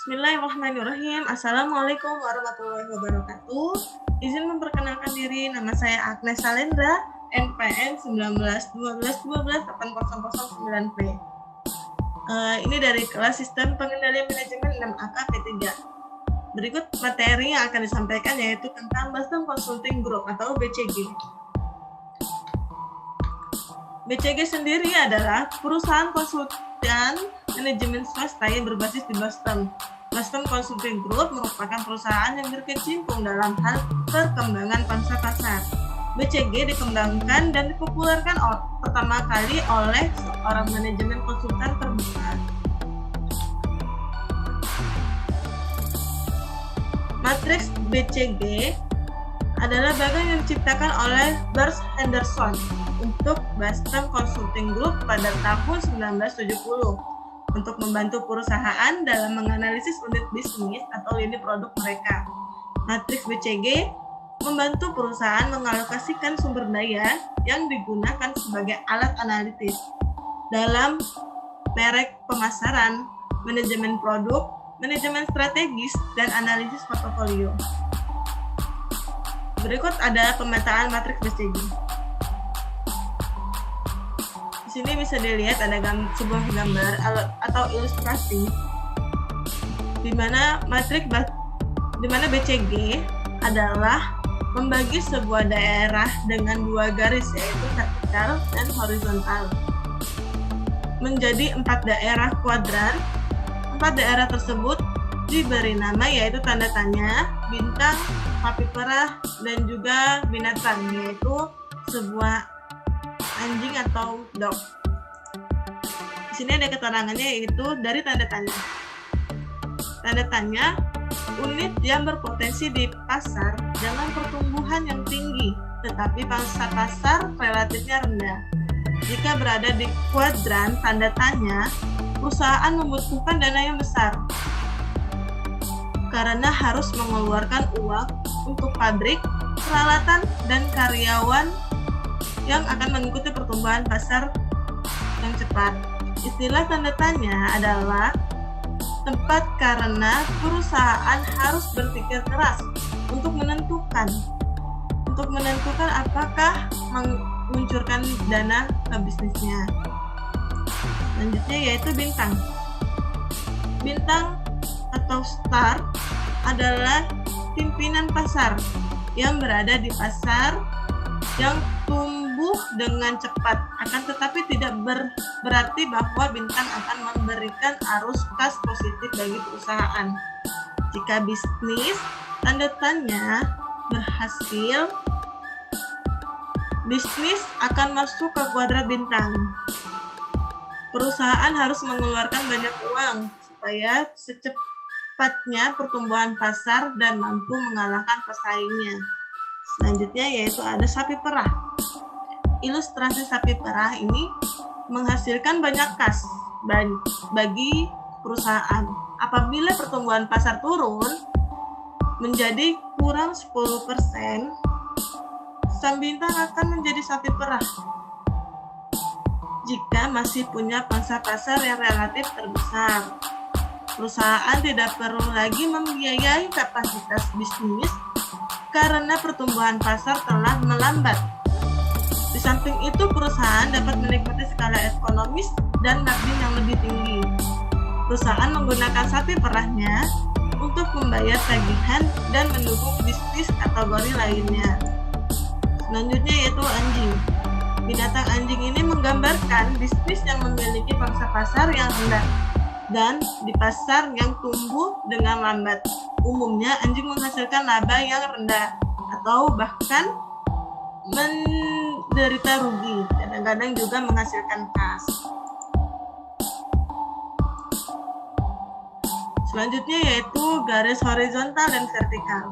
Bismillahirrahmanirrahim. Assalamualaikum warahmatullahi wabarakatuh. Izin memperkenalkan diri, nama saya Agnes Salendra, NPM 19 12 12 8009P. Ini dari kelas Sistem Pengendalian Manajemen 6AK-P3. Berikut materi yang akan disampaikan yaitu tentang Boston Consulting Group atau BCG. BCG sendiri adalah perusahaan konsultan manajemen swasta yang berbasis di Boston. Boston Consulting Group merupakan perusahaan yang berkecimpung dalam hal perkembangan pangsa pasar. BCG dikembangkan dan dipopulerkan pertama kali oleh seorang manajemen konsultan terbesar. Matriks BCG adalah bagian yang diciptakan oleh Bruce Henderson untuk Boston Consulting Group pada tahun 1970 untuk membantu perusahaan dalam menganalisis unit bisnis atau lini produk mereka. Matriks BCG membantu perusahaan mengalokasikan sumber daya yang digunakan sebagai alat analitis dalam merek pemasaran, manajemen produk, manajemen strategis, dan analisis portofolio. Berikut ada pemetaan matriks BCG. Di sini bisa dilihat ada sebuah gambar atau ilustrasi di mana BCG adalah membagi sebuah daerah dengan dua garis yaitu vertikal dan horizontal menjadi 4 daerah kuadran. 4 daerah tersebut diberi nama yaitu tanda tanya, bintang, sapi perah, dan juga binatang yaitu sebuah anjing atau dog. Di sini ada keterangannya yaitu dari tanda tanya. Tanda tanya, unit yang berpotensi di pasar dengan pertumbuhan yang tinggi, tetapi pangsa pasar relatifnya rendah. Jika berada di kuadran tanda tanya, perusahaan membutuhkan dana yang besar karena harus mengeluarkan uang untuk pabrik, peralatan, dan karyawan yang akan mengikuti pertumbuhan pasar yang cepat. Istilah tanda tanya adalah tempat karena perusahaan harus berpikir keras untuk menentukan apakah menguncurkan dana ke bisnisnya. Selanjutnya yaitu bintang. Bintang atau star adalah pimpinan pasar yang berada di pasar yang tumbuh dengan cepat, akan tetapi tidak berarti bahwa bintang akan memberikan arus kas positif bagi perusahaan. Jika bisnis tanda tanya berhasil, bisnis akan masuk ke kuadran bintang. Perusahaan harus mengeluarkan banyak uang supaya secepatnya pertumbuhan pasar dan mampu mengalahkan pesaingnya. Selanjutnya yaitu ada sapi perah. Ilustrasi sapi perah ini menghasilkan banyak kas bagi perusahaan. Apabila pertumbuhan pasar turun menjadi kurang 10%, sang bintang akan menjadi sapi perah. Jika masih punya pangsa pasar yang relatif terbesar, perusahaan tidak perlu lagi membiayai kapasitas bisnis karena pertumbuhan pasar telah melambat. Di samping itu, perusahaan dapat menikmati skala ekonomis dan margin yang lebih tinggi. Perusahaan menggunakan sapi perahnya untuk membayar tagihan dan mendukung bisnis kategori lainnya. Selanjutnya yaitu anjing. Binatang anjing ini menggambarkan bisnis yang memiliki pangsa pasar yang rendah dan di pasar yang tumbuh dengan lambat. Umumnya anjing menghasilkan laba yang rendah atau bahkan menderita rugi, kadang-kadang juga menghasilkan kas. Selanjutnya yaitu garis horizontal dan vertikal.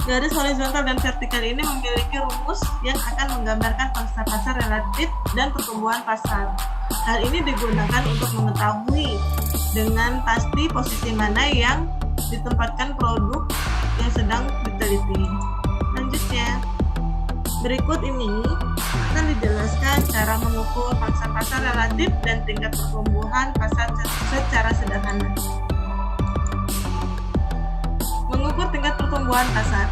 Garis horizontal dan vertikal ini memiliki rumus yang akan menggambarkan pangsa pasar relatif dan pertumbuhan pasar. Hal ini digunakan untuk mengetahui dengan pasti posisi mana yang ditempatkan produk yang sedang diteliti. Selanjutnya, berikut ini akan dijelaskan cara cara mengukur pangsa pasar relatif dan tingkat pertumbuhan pasar secara sederhana. Mengukur tingkat pertumbuhan pasar.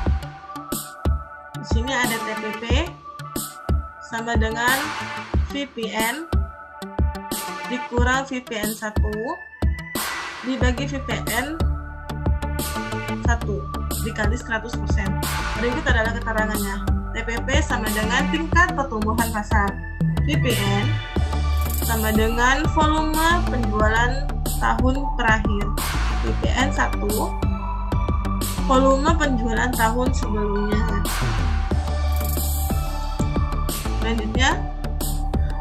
Di sini ada TPP sama dengan VPN dikurang VPN 1 dibagi VPN 1 dikali 100%. Berikut adalah keterangannya. TPP sama dengan tingkat pertumbuhan pasar. VPN sama dengan volume penjualan tahun terakhir. VPN 1 volume penjualan tahun sebelumnya. Selanjutnya,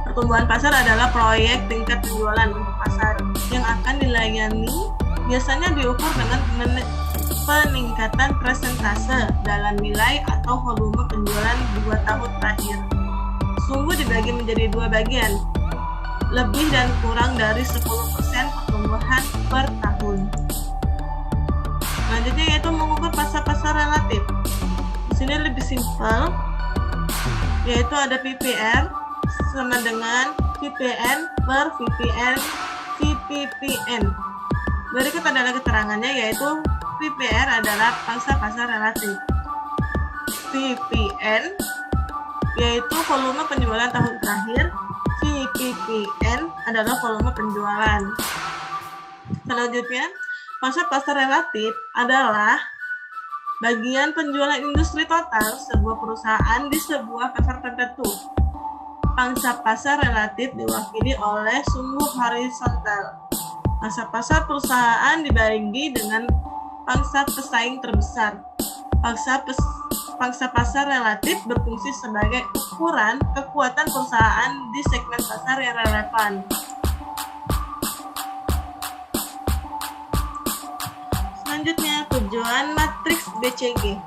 pertumbuhan pasar adalah proyek tingkat penjualan untuk pasar yang akan dilayani, biasanya diukur dengan peningkatan persentase dalam nilai atau volume penjualan 2 tahun terakhir. Sumbu dibagi menjadi 2 bagian, lebih dan kurang dari 10% pertumbuhan per tahun. Selanjutnya yaitu mengukur pasar relatif. Di sini lebih simpel, yaitu ada PPR sama dengan VPN per VPPN. Berikut adalah keterangannya, yaitu PPR adalah pangsa pasar relatif. VPN yaitu volume penjualan tahun terakhir. VPPN adalah volume penjualan. Selanjutnya, pangsa pasar relatif adalah bagian penjualan industri total sebuah perusahaan di sebuah pasar tertentu. Pangsa pasar relatif diwakili oleh sumbu horizontal. Pangsa pasar perusahaan dibagi dengan pangsa pesaing terbesar. Pangsa pasar relatif berfungsi sebagai ukuran kekuatan perusahaan di segmen pasar yang relevan. Selanjutnya, tujuan matriks BCG.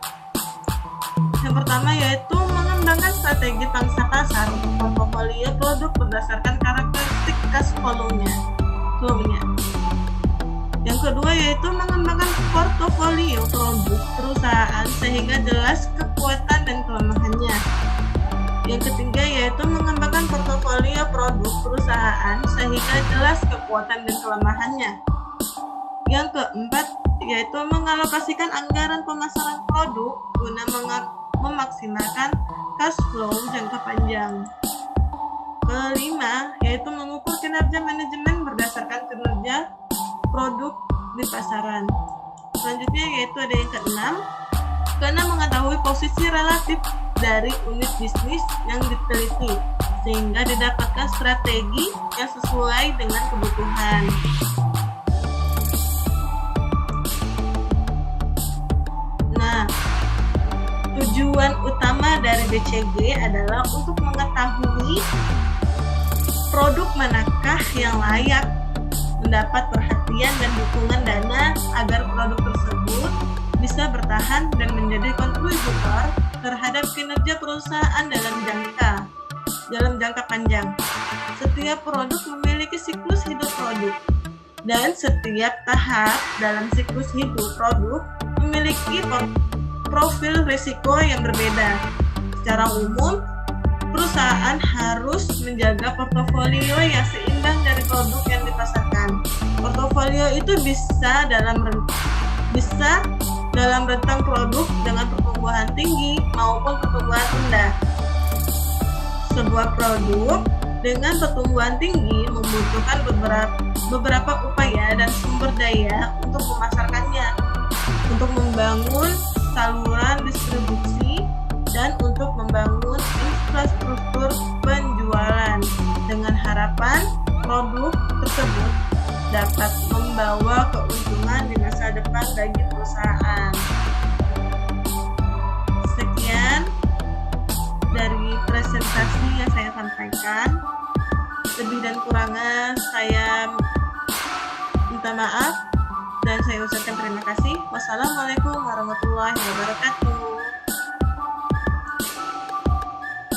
Yang pertama yaitu mengembangkan strategi pangsa pasar untuk portofolio produk berdasarkan karakteristik cash flow-nya. Yang kedua yaitu mengembangkan portofolio produk perusahaan sehingga jelas kekuatan dan kelemahannya. Yang ketiga yaitu mengembangkan portofolio produk perusahaan sehingga jelas kekuatan dan kelemahannya. Yang keempat yaitu mengalokasikan anggaran pemasaran produk guna memaksimalkan cash flow jangka panjang. Kelima yaitu mengukur kinerja manajemen berdasarkan kinerja produk di pasaran. Selanjutnya yaitu ada yang keenam, karena mengetahui posisi relatif dari unit bisnis yang diteliti sehingga didapatkan strategi yang sesuai dengan kebutuhan. Tujuan utama dari BCG adalah untuk mengetahui produk manakah yang layak mendapat perhatian dan dukungan dana agar produk tersebut bisa bertahan dan menjadi kontributor terhadap kinerja perusahaan dalam jangka panjang. Setiap produk memiliki siklus hidup produk, dan setiap tahap dalam siklus hidup produk memiliki profil risiko yang berbeda. Secara umum, perusahaan harus menjaga portofolio yang seimbang dari produk yang dipasarkan. Portofolio itu bisa dalam rentang produk dengan pertumbuhan tinggi maupun pertumbuhan rendah. Sebuah produk dengan pertumbuhan tinggi membutuhkan beberapa upaya dan sumber daya untuk memasarkannya, untuk membangun saluran distribusi, dan untuk membangun infrastruktur penjualan dengan harapan produk tersebut dapat membawa keuntungan di masa depan bagi perusahaan. Sekian dari presentasi yang saya sampaikan. Lebih dan kurangnya saya minta maaf dan saya ucapkan terima kasih. Wassalamualaikum warahmatullahi wabarakatuh.